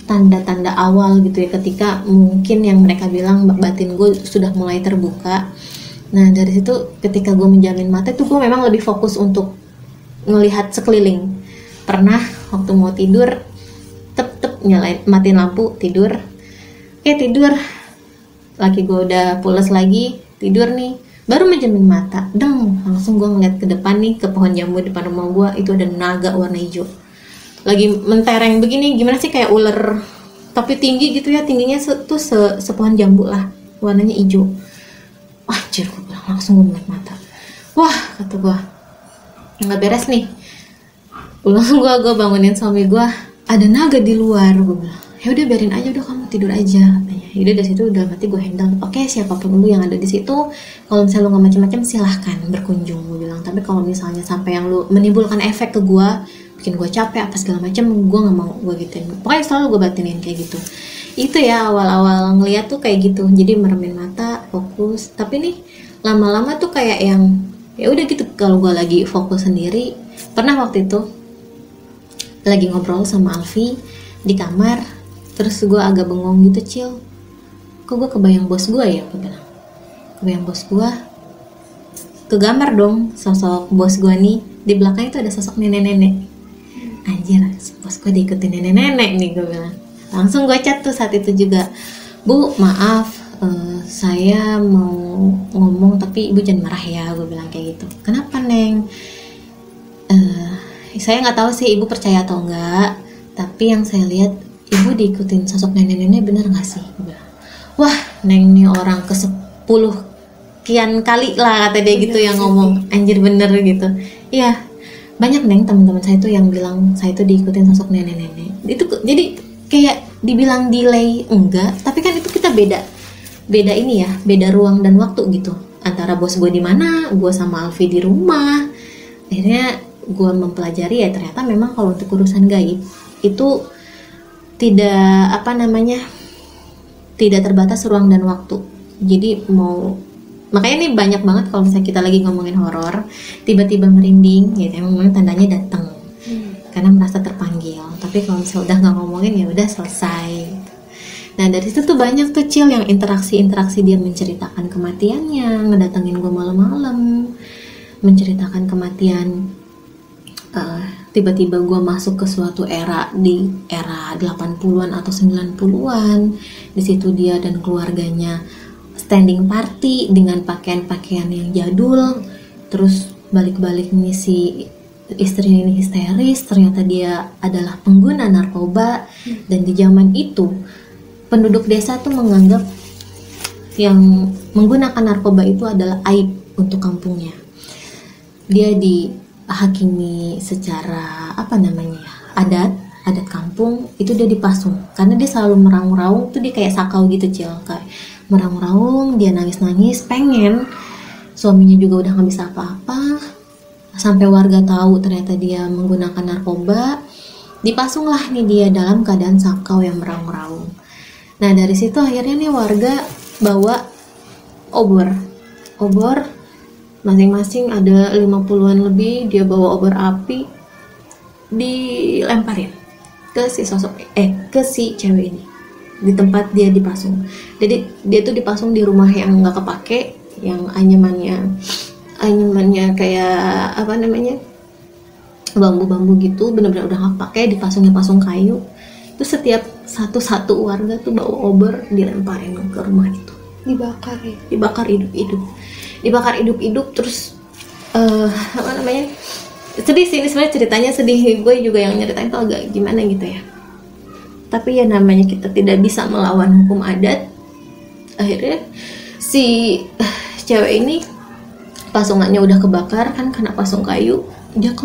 A: tanda-tanda awal gitu ya, ketika mungkin yang mereka bilang batin gue sudah mulai terbuka. Nah dari situ ketika gue menjamin mata itu gue memang lebih fokus untuk ngelihat sekeliling. Pernah waktu mau tidur nyalain, matiin lampu, tidur, tidur, laki gue udah pules lagi, tidur nih, baru menjamin mata, langsung gue ngeliat ke depan nih, ke pohon jambu depan rumah gue. Itu ada naga warna hijau lagi mentereng begini, gimana sih, kayak ular tapi tinggi gitu ya, tingginya sepohon jambu lah, warnanya hijau. Anjir, gue bilang, langsung gue melek mata. Wah, kata gue, nggak beres nih. Langsung gue bangunin suami gue, ada naga di luar. Gue bilang, ya udah biarin aja, udah kamu tidur aja, katanya. Yaudah dari situ udah mati gue handle. Oke, siapapun lu yang ada di situ, kalau misalnya lu nggak macam-macam silahkan berkunjung, gue bilang. Tapi kalau misalnya sampai yang lu menimbulkan efek ke gue, bikin gue capek apa segala macam, gue nggak mau, gue gituin. Pokoknya selalu gue batinin kayak gitu. Itu ya awal-awal ngeliat tuh kayak gitu, jadi meremin mata, fokus. Tapi nih lama-lama tuh kayak yang ya udah gitu. Kalau gue lagi fokus sendiri, pernah waktu itu lagi ngobrol sama Alfi di kamar, terus gue agak bengong gitu, Cil, kok gue kebayang bos gue ya, gue bilang. Kebayang bos gue, kegambar dong sosok bos gue nih, di belakangnya tuh ada sosok nenek-nenek. Anjir, bos gue diikutin nenek-nenek nih, gue bilang. Langsung gue chat tuh saat itu juga, Bu, maaf, saya mau ngomong tapi ibu jangan marah ya, gue bilang kayak gitu. Kenapa, Neng? Saya nggak tahu sih ibu percaya atau enggak, tapi yang saya lihat ibu diikutin sosok nenek-nenek, bener nggak sih? Gue bilang, wah, Neng nih orang ke-10 kian kali lah, kata dia gitu yang ngomong. Anjir, bener gitu. Iya, banyak, Neng, teman-teman saya tuh yang bilang saya tuh diikutin sosok nenek-nenek. Itu jadi kayak dibilang delay enggak, tapi kan itu kita beda ini ya, beda ruang dan waktu gitu. Antara bos gue di mana, gue sama Alfi di rumah. Akhirnya gue mempelajari ya, ternyata memang kalau untuk urusan gaib itu tidak tidak terbatas ruang dan waktu. Jadi makanya nih banyak banget kalau misalnya kita lagi ngomongin horor, tiba-tiba merinding, ya memang tandanya datang, karena merasa terpanggil. Tapi kalau misalnya udah nggak ngomongin, ya udah selesai. Nah dari situ tuh banyak tuh, Cil, yang interaksi dia menceritakan kematiannya, ngedatengin gue malam-malam, menceritakan kematian. Tiba-tiba gue masuk ke suatu era, di era 80-an atau 90-an. Di situ dia dan keluarganya standing party dengan pakaian-pakaian yang jadul. Terus balik-balik nih si istrinya ini histeris, ternyata dia adalah pengguna narkoba. Dan di zaman itu penduduk desa tuh menganggap yang menggunakan narkoba itu adalah aib untuk kampungnya. Dia dihakimi secara adat kampung, itu dia dipasung karena dia selalu meraung-raung tuh, dia kayak sakau gitu, Cil, kayak meraung-raung, dia nangis-nangis, pengen suaminya juga udah nggak bisa apa-apa. Sampai warga tahu ternyata dia menggunakan narkoba, dipasunglah nih dia dalam keadaan sakau yang meraung-raung. Nah dari situ akhirnya nih warga bawa obor masing-masing ada 50-an lebih. Dia bawa obor api, dilemparin ke si ke si cewek ini di tempat dia dipasung. Jadi dia tuh dipasung di rumah yang nggak kepake, yang anyamannya kayak apa namanya, bambu-bambu gitu, bener-bener udah nggak pakai, dipasung kayu. Terus setiap satu warga tuh bawa obor dilemparin ke rumah itu, dibakar hidup-hidup. Terus apa namanya, sedih sih ini sebenarnya, ceritanya sedih. Gue juga yang nyeritain tuh agak gimana gitu ya, tapi ya namanya kita tidak bisa melawan hukum adat. Akhirnya si cewek ini pasungannya udah kebakar kan, karena pasung kayu. Dia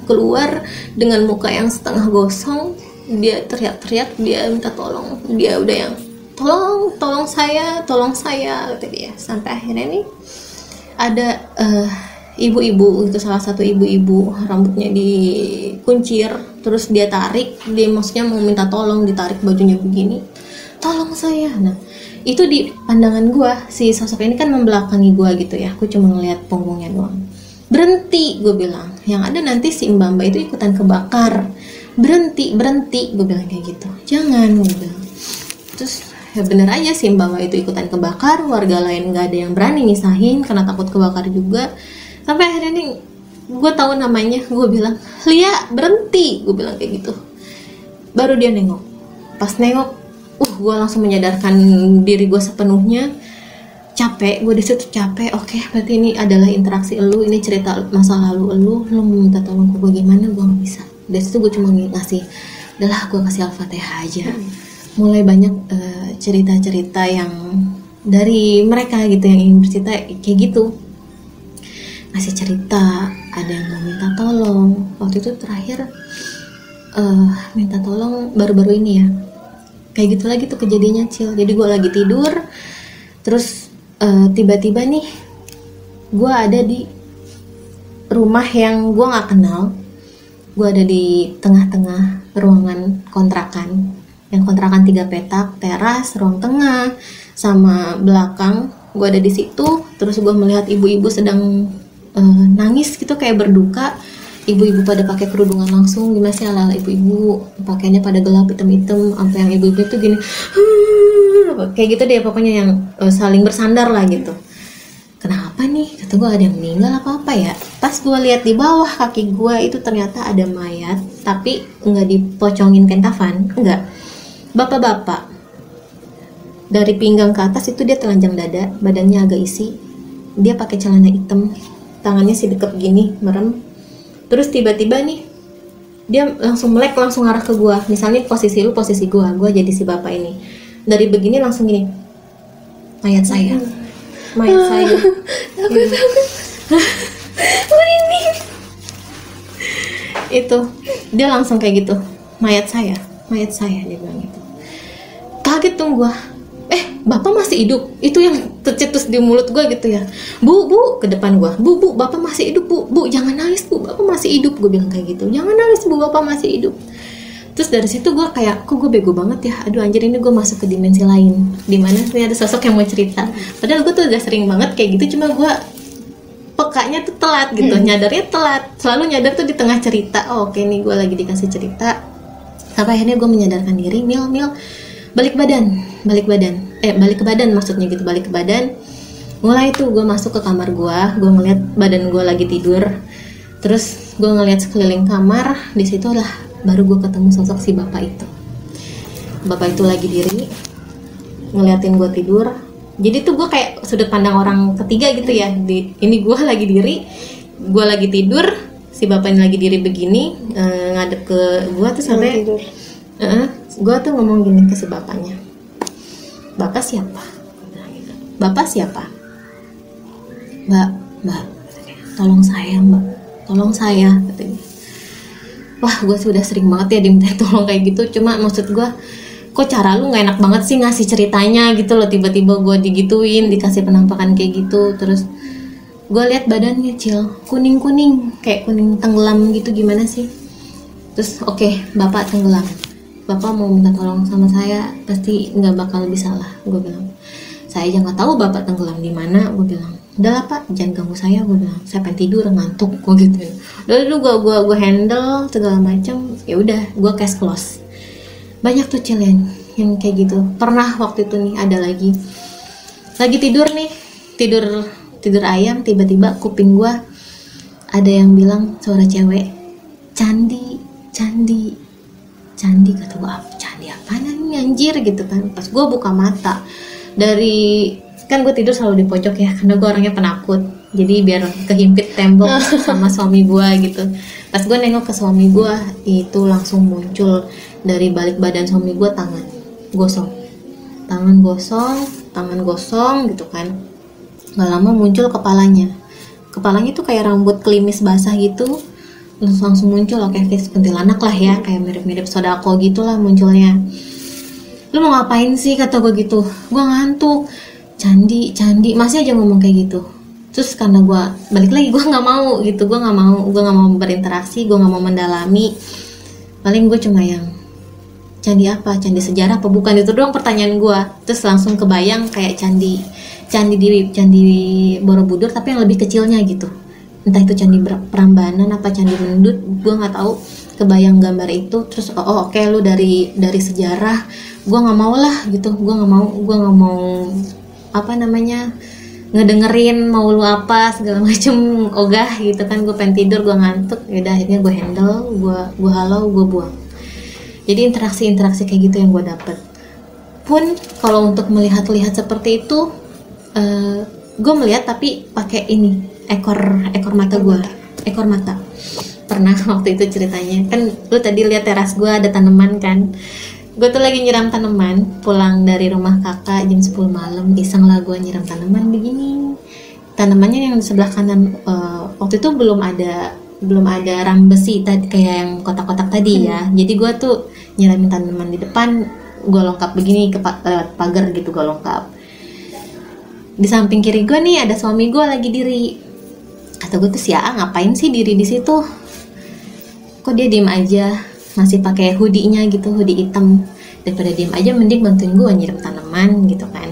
A: keluar dengan muka yang setengah gosong. Dia teriak-teriak, dia minta tolong. Dia udah yang tolong saya kata dia. Sampai akhirnya nih ada ibu-ibu, itu salah satu ibu-ibu, rambutnya dikuncir, terus dia tarik, dia maksudnya mau minta tolong, ditarik bajunya begini, tolong saya. Nah itu di pandangan gue, si sosok ini kan membelakangi gue gitu ya, aku cuma ngeliat punggungnya doang. Berhenti, gue bilang, yang ada nanti si mbak itu ikutan kebakar. Berhenti, gue bilang kayak gitu, jangan, gue bilang. Terus ya bener aja, si mbak itu ikutan kebakar, warga lain nggak ada yang berani nisahin karena takut kebakar juga. Sampai akhirnya nih gue tahu namanya, gue bilang, Lia berhenti, gue bilang kayak gitu. Baru dia nengok. Pas nengok, gue langsung menyadarkan diri gue sepenuhnya. Capek, gue disitu capek. Oke, berarti ini adalah interaksi elu, ini cerita masa lalu elu mau minta tolong ke gue gimana, gue nggak bisa. Dari situ gue cuma ngasih, udahlah gue kasih Al-Fatihah aja. Mulai banyak cerita-cerita yang dari mereka gitu, yang ingin bercerita kayak gitu, ngasih cerita. Ada yang mau minta tolong. Waktu itu terakhir minta tolong baru-baru ini ya, kayak gitu lagi tuh kejadiannya, Cil. Jadi gue lagi tidur, terus tiba-tiba nih gue ada di rumah yang gue nggak kenal. Gue ada di tengah-tengah ruangan kontrakan, yang kontrakan 3 petak, teras, ruang tengah, sama belakang. Gue ada di situ. Terus gue melihat ibu-ibu sedang nangis gitu, kayak berduka. Ibu-ibu pada pakai kerudungan langsung, gimana sih ala ibu-ibu, pakaiannya pada gelap, hitam-hitam, sampai yang ibu-ibu itu gini, kayak gitu deh pokoknya, yang saling bersandar lah gitu. Kenapa nih? Kata gue, ada yang meninggal apa ya? Pas gue lihat di bawah kaki gue itu ternyata ada mayat, tapi nggak dipocongin kain kafan, enggak. Bapak-bapak, dari pinggang ke atas itu dia telanjang dada, badannya agak isi, dia pakai celana hitam, tangannya sih deket gini, merem. Terus tiba-tiba nih dia langsung melek, langsung arah ke gue. Misalnya posisi lu, posisi gue jadi si bapak ini. Dari begini langsung gini, mayat saya.
B: Takut. Merinding.
A: Itu dia langsung kayak gitu, mayat saya, dia bilang gitu. Kaget tuh gue, bapak masih hidup. Itu yang tercetus di mulut gue gitu ya. Bu, ke depan gue, bu, bapak masih hidup, bu, jangan nangis bu, bapak masih hidup. Gue bilang kayak gitu, jangan nangis bu, bapak masih hidup. Terus dari situ gue kayak, kok gue bego banget ya, aduh anjir, ini gue masuk ke dimensi lain, dimana ada sosok yang mau cerita. Padahal gue tuh udah sering banget kayak gitu, cuma gue pekanya tuh telat gitu, nyadarnya telat. Selalu nyadar tuh di tengah cerita. Oke nih gue lagi dikasih cerita. Sampai akhirnya gue menyadarkan diri, Mil, balik ke badan maksudnya gitu, balik ke badan. Mulai tuh gue masuk ke kamar gue ngeliat badan gue lagi tidur. Terus gue ngeliat sekeliling kamar, di situ lah baru gue ketemu sosok si bapak itu. Bapak itu lagi diri, ngeliatin gue tidur. Jadi tuh gue kayak sudut pandang orang ketiga gitu ya. Ini gue lagi diri, gue lagi tidur, si bapak ini lagi diri begini, ngadep ke gue tuh sampai gue tuh ngomong gini ke si bapaknya, bapak siapa? Bapak siapa? Mbak, tolong saya katanya. Wah, gue sudah sering banget ya diminta tolong kayak gitu. Cuma maksud gue, kok cara lu gak enak banget sih ngasih ceritanya gitu loh. Tiba-tiba gue digituin, dikasih penampakan kayak gitu. Terus gue lihat badannya, Cil, kuning-kuning, kayak kuning tenggelam gitu, gimana sih? Terus oke, bapak tenggelam, bapak mau minta tolong sama saya, pasti gak bakal bisa lah, gue bilang. Saya aja nggak tahu bapak tenggelam di mana. Gue bilang, udahlah pak, jangan ganggu saya. Gue bilang, saya pengen tidur, ngantuk. Gue gitu. Lalu gue handle segala macam. Ya udah, gue case close. Banyak tuh Cil yang kayak gitu. Pernah waktu itu nih ada lagi tidur nih, tidur ayam, tiba-tiba kuping gue ada yang bilang suara cewek, candi. Kata gue, candi apaan nih anjir gitu kan. Pas gue buka mata, kan gue tidur selalu di pojok ya, karena gue orangnya penakut, jadi biar kehimpit tembok sama suami gue gitu. Pas gue nengok ke suami gue, itu langsung muncul dari balik badan suami gue tangan gosong gitu kan. Gak lama muncul kepalanya tuh kayak rambut klimis basah gitu, langsung muncul kayak face kuntilanak lah ya, kayak mirip-mirip Sodako gitulah munculnya. Lu mau ngapain sih, kata gue gitu. Gue ngantuk. Candi masih aja ngomong kayak gitu. Terus karena gue balik lagi, gue nggak mau gitu, gue nggak mau berinteraksi, gue nggak mau mendalami. Paling gue cuma yang candi apa, candi sejarah apa bukan, itu doang pertanyaan gue. Terus langsung kebayang kayak candi Borobudur tapi yang lebih kecilnya gitu, entah itu candi Prambanan apa candi Mendut, gue nggak tahu. Kebayang gambar itu. Terus oke, lu dari sejarah, gue nggak mau lah gitu. Gue nggak mau apa namanya, ngedengerin mau lu apa segala macem, ogah gitu kan. Gue pengen tidur, gue ngantuk. Yaudah akhirnya gue handle, gue halau, gue buang. Jadi interaksi kayak gitu yang gue dapet. Pun kalau untuk melihat seperti itu, gue melihat tapi pakai ini ekor mata gue, ekor mata. Pernah waktu itu ceritanya kan, lu tadi lihat teras gue ada tanaman kan. Gue tuh lagi nyiram tanaman, pulang dari rumah kakak jam 10 malam, iseng lah gue nyiram tanaman begini. Tanamannya yang di sebelah kanan, waktu itu belum ada ram besi tadi kayak yang kotak-kotak tadi ya. Jadi gue tuh nyiramin tanaman di depan, gue lengkap begini ke pagar gitu, gue lengkap. Di samping kiri gue nih ada suami gue lagi diri. Kata gue tuh, si A ngapain sih diri di situ? Kok dia diem aja, masih pakai hoodie-nya gitu, hoodie hitam. Daripada diem aja, mending bantuin gue nyiram tanaman gitu kan.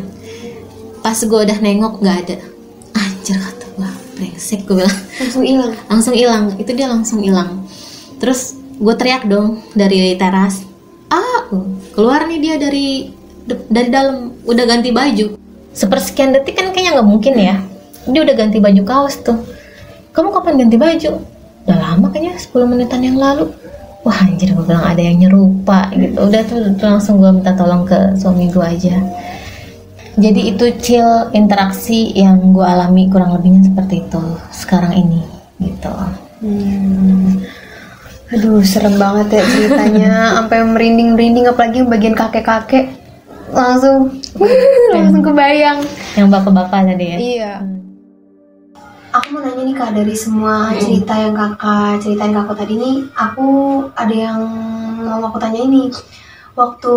A: Pas gue udah nengok nggak ada. Anjir, kata gue, brengsek, gue bilang. Langsung hilang. Itu dia langsung hilang. Terus gue teriak dong dari teras. Keluar nih dia dari dalam, udah ganti baju. Sepersekian detik kan kayaknya nggak mungkin ya. Dia udah ganti baju kaos tuh. Kamu kapan ganti baju? Udah lama kayaknya, 10 menitan yang lalu. Wah anjir, gue bilang ada yang nyerupa gitu. Udah tuh langsung gue minta tolong ke suami gue aja. Jadi itu Cil, interaksi yang gue alami kurang lebihnya seperti itu sekarang ini gitu.
B: Aduh, serem banget ya ceritanya. Sampai merinding, apalagi yang bagian kakek-kakek. Langsung kebayang.
A: Yang bapak-bapak tadi ya.
B: Iya. Aku mau nanya nih Kak, dari semua cerita yang kakak ceritain ke aku tadi nih, aku ada yang mau aku tanya ini. Waktu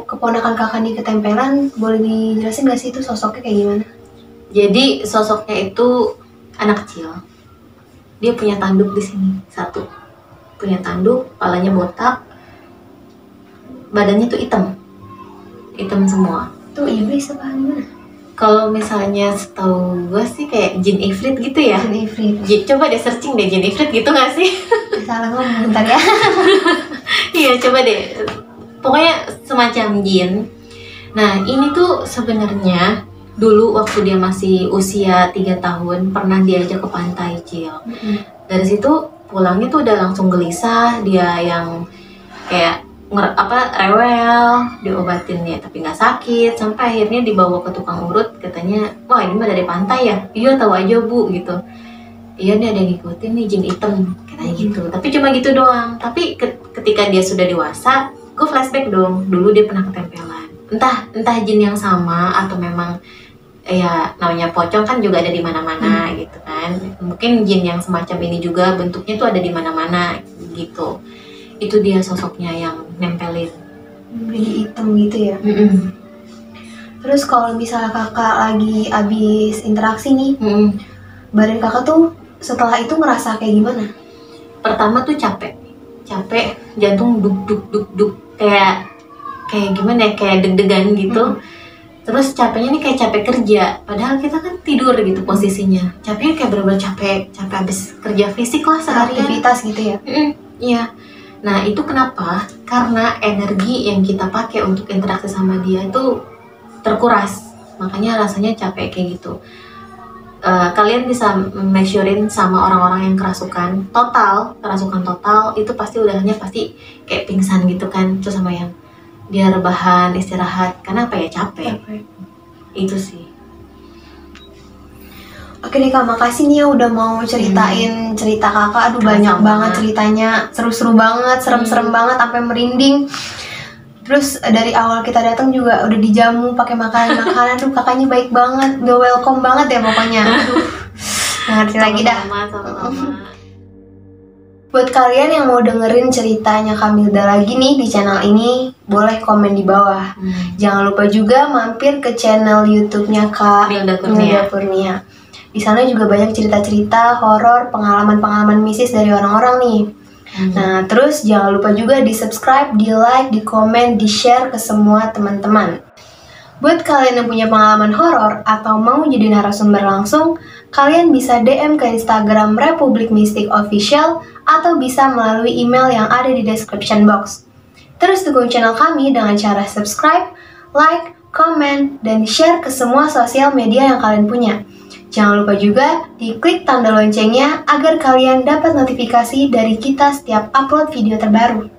B: keponakan kakak nih ketempelan, boleh dijelasin gak sih itu sosoknya kayak gimana?
A: Jadi sosoknya itu anak kecil. Dia punya tanduk di sini, satu. Punya tanduk, kepalanya botak, badannya tuh hitam semua.
B: Tuh iblis apa gimana?
A: Kalau misalnya setahu gue sih kayak jin ifrit gitu ya.
B: Jin ifrit.
A: Coba deh searching deh jin ifrit gitu nggak sih?
B: Salah ngomong bentar ya.
A: Iya coba deh. Pokoknya semacam jin. Nah ini tuh sebenarnya dulu waktu dia masih usia 3 tahun pernah diajak ke pantai Cil. Dari situ pulangnya tuh udah langsung gelisah, dia yang kayak rewel, diobatin ya tapi nggak sakit, sampai akhirnya dibawa ke tukang urut, katanya wah ini mah dari pantai ya. Iya tahu aja bu gitu. Iya nih ada yang ngikutin nih jin hitam katanya gitu, tapi cuma gitu doang. Tapi ketika dia sudah dewasa, gue flashback dong, dulu dia pernah ketempelan, entah jin yang sama atau memang ya namanya pocong kan juga ada di mana-mana gitu kan. Mungkin jin yang semacam ini juga bentuknya tuh ada di mana-mana gitu. Itu dia sosoknya yang nempelin.
B: Jadi hitam gitu ya. Terus kalau misalnya kakak lagi abis interaksi nih, badan kakak tuh setelah itu ngerasa kayak gimana?
A: Pertama tuh capek, jantung duk kayak gimana ya, kayak deg-degan gitu. Terus capeknya nih kayak capek kerja, padahal kita kan tidur gitu posisinya. Capeknya kayak bener-bener capek habis kerja fisik lah seharian.
B: Aktivitas gitu ya.
A: Iya. Nah itu kenapa? Karena energi yang kita pakai untuk interaksi sama dia itu terkuras, makanya rasanya capek kayak gitu. Kalian bisa measurein sama orang-orang yang kerasukan total itu pasti udahnya pasti kayak pingsan gitu kan. Terus sama yang dia rebahan, istirahat, karena apa ya, capek. Itu sih.
B: Oke deh Kak, makasih nih ya udah mau ceritain cerita Kakak. Aduh banyak banget ceritanya, seru-seru banget, serem-serem banget, sampai merinding. Terus dari awal kita datang juga udah dijamu pakai makanan. Tuh kakaknya baik banget, udah welcome banget ya pokoknya. Aduh, ngerti lagi dah.
A: Sama-sama.
B: Buat kalian yang mau dengerin ceritanya Kamilda lagi nih di channel ini, boleh komen di bawah. Jangan lupa juga mampir ke channel YouTube-nya Kak
A: Milda
B: Kurnia. Di sana juga banyak cerita-cerita horor, pengalaman-pengalaman mistis dari orang-orang nih. Nah, terus jangan lupa juga di-subscribe, di-like, di-komen, di-share ke semua teman-teman. Buat kalian yang punya pengalaman horor atau mau jadi narasumber langsung, kalian bisa DM ke Instagram Republik Mistik Official atau bisa melalui email yang ada di description box. Terus dukung channel kami dengan cara subscribe, like, komen, dan share ke semua sosial media yang kalian punya. Jangan lupa juga diklik tanda loncengnya agar kalian dapat notifikasi dari kita setiap upload video terbaru.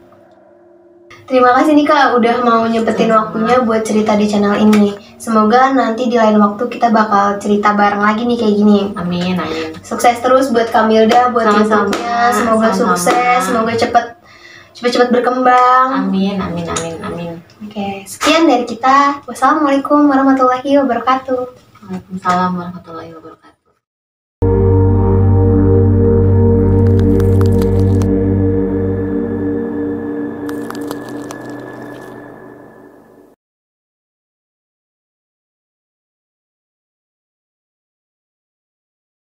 B: Terima kasih nih Kak udah mau nyempetin waktunya buat cerita di channel ini. Semoga nanti di lain waktu kita bakal cerita bareng lagi nih kayak gini.
A: Amin.
B: Sukses terus buat Kamilda, buat YouTube-nya. Semoga sukses, semoga cepet berkembang.
A: Amin.
B: Oke, sekian dari kita. Wassalamualaikum warahmatullahi wabarakatuh.
A: Waalaikumsalam warahmatullahi wabarakatuh.